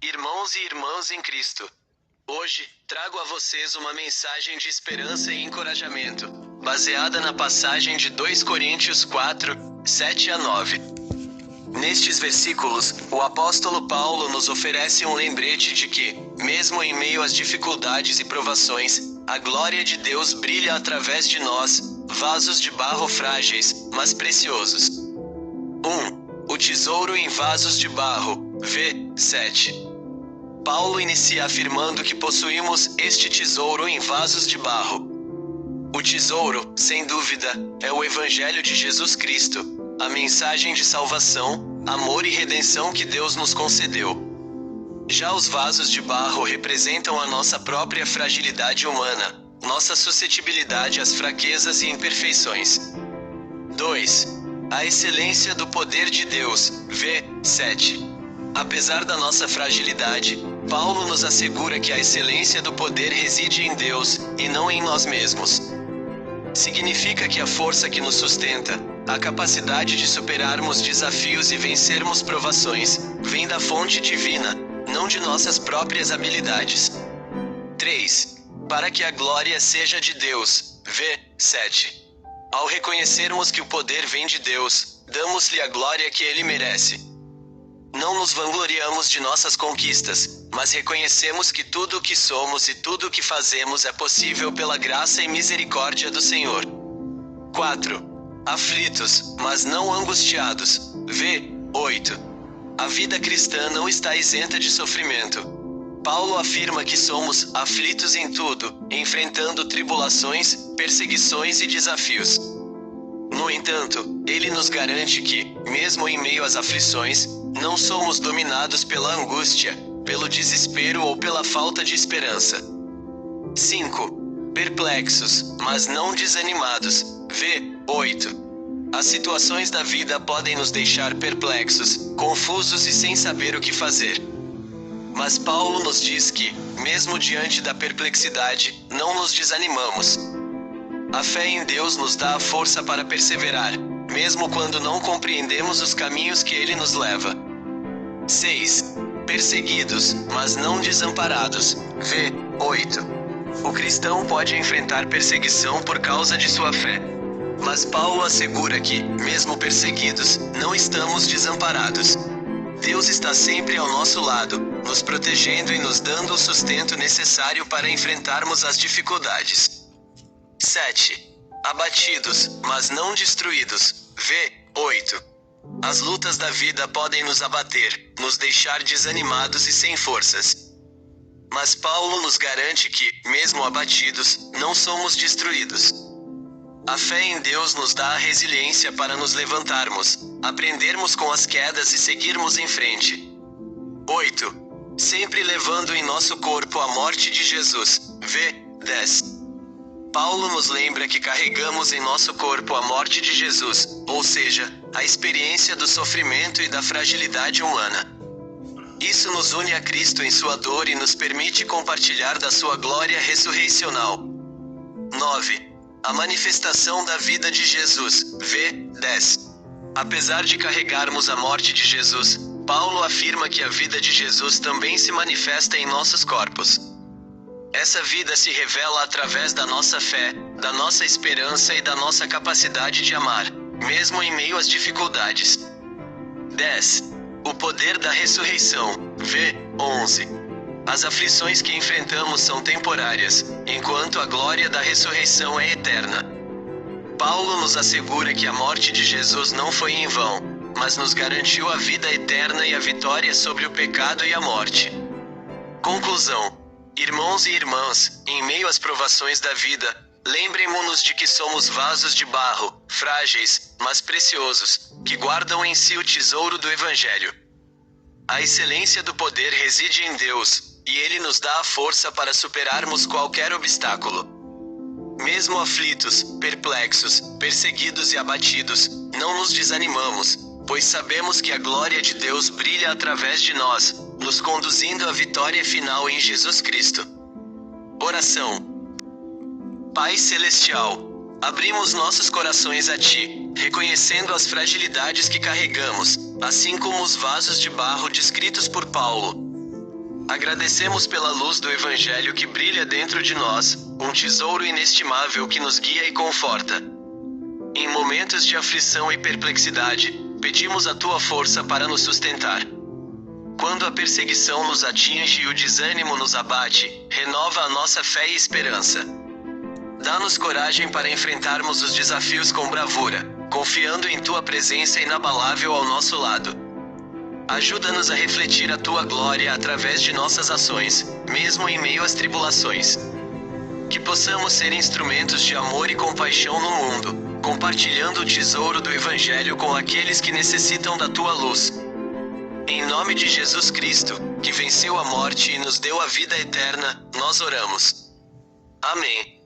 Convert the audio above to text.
Irmãos e irmãs em Cristo, hoje trago a vocês uma mensagem de esperança e encorajamento, baseada na passagem de 2 Coríntios 4, 7 a 9. Nestes versículos, o apóstolo Paulo nos oferece um lembrete de que, mesmo em meio às dificuldades e provações, a glória de Deus brilha através de nós, vasos de barro frágeis, mas preciosos. 1. O tesouro em vasos de barro, v. 7. Paulo inicia afirmando que possuímos este tesouro em vasos de barro. O tesouro, sem dúvida, é o Evangelho de Jesus Cristo, a mensagem de salvação, amor e redenção que Deus nos concedeu. Já os vasos de barro representam a nossa própria fragilidade humana, nossa suscetibilidade às fraquezas e imperfeições. 2. A excelência do poder de Deus, v. 7. Apesar da nossa fragilidade, Paulo nos assegura que a excelência do poder reside em Deus, e não em nós mesmos. Significa que a força que nos sustenta, a capacidade de superarmos desafios e vencermos provações, vem da fonte divina, não de nossas próprias habilidades. 3. Para que a glória seja de Deus, v. 7. Ao reconhecermos que o poder vem de Deus, damos-lhe a glória que ele merece. Não nos vangloriamos de nossas conquistas, mas reconhecemos que tudo o que somos e tudo o que fazemos é possível pela graça e misericórdia do Senhor. 4. Aflitos, mas não angustiados, v. 8. A vida cristã não está isenta de sofrimento. Paulo afirma que somos aflitos em tudo, enfrentando tribulações, perseguições e desafios. No entanto, ele nos garante que, mesmo em meio às aflições, não somos dominados pela angústia, pelo desespero ou pela falta de esperança. 5. Perplexos, mas não desanimados, v. 8. As situações da vida podem nos deixar perplexos, confusos e sem saber o que fazer. Mas Paulo nos diz que, mesmo diante da perplexidade, não nos desanimamos. A fé em Deus nos dá a força para perseverar, mesmo quando não compreendemos os caminhos que Ele nos leva. 6. Perseguidos, mas não desamparados, v. 8. O cristão pode enfrentar perseguição por causa de sua fé. Mas Paulo assegura que, mesmo perseguidos, não estamos desamparados. Deus está sempre ao nosso lado, nos protegendo e nos dando o sustento necessário para enfrentarmos as dificuldades. 7. Abatidos, mas não destruídos, v. 8. As lutas da vida podem nos abater, nos deixar desanimados e sem forças. Mas Paulo nos garante que, mesmo abatidos, não somos destruídos. A fé em Deus nos dá a resiliência para nos levantarmos, aprendermos com as quedas e seguirmos em frente. 8. Sempre levando em nosso corpo a morte de Jesus, v. 10. Paulo nos lembra que carregamos em nosso corpo a morte de Jesus, ou seja, a experiência do sofrimento e da fragilidade humana. Isso nos une a Cristo em sua dor e nos permite compartilhar da sua glória ressurreicional. 9. A manifestação da vida de Jesus, v. 10. Apesar de carregarmos a morte de Jesus, Paulo afirma que a vida de Jesus também se manifesta em nossos corpos. Essa vida se revela através da nossa fé, da nossa esperança e da nossa capacidade de amar, mesmo em meio às dificuldades. 10. O poder da ressurreição, v. 11. As aflições que enfrentamos são temporárias, enquanto a glória da ressurreição é eterna. Paulo nos assegura que a morte de Jesus não foi em vão, mas nos garantiu a vida eterna e a vitória sobre o pecado e a morte. Conclusão. Irmãos e irmãs, em meio às provações da vida, lembremo-nos de que somos vasos de barro, frágeis, mas preciosos, que guardam em si o tesouro do Evangelho. A excelência do poder reside em Deus, e Ele nos dá a força para superarmos qualquer obstáculo. Mesmo aflitos, perplexos, perseguidos e abatidos, não nos desanimamos, pois sabemos que a glória de Deus brilha através de nós, nos conduzindo à vitória final em Jesus Cristo. Oração. Pai Celestial, abrimos nossos corações a Ti, reconhecendo as fragilidades que carregamos, assim como os vasos de barro descritos por Paulo. Agradecemos pela luz do Evangelho que brilha dentro de nós, um tesouro inestimável que nos guia e conforta. Em momentos de aflição e perplexidade, pedimos a tua força para nos sustentar. Quando a perseguição nos atinge e o desânimo nos abate, renova a nossa fé e esperança. Dá-nos coragem para enfrentarmos os desafios com bravura, confiando em tua presença inabalável ao nosso lado. Ajuda-nos a refletir a tua glória através de nossas ações, mesmo em meio às tribulações. Que possamos ser instrumentos de amor e compaixão no mundo, compartilhando o tesouro do Evangelho com aqueles que necessitam da tua luz. Em nome de Jesus Cristo, que venceu a morte e nos deu a vida eterna, nós oramos. Amém.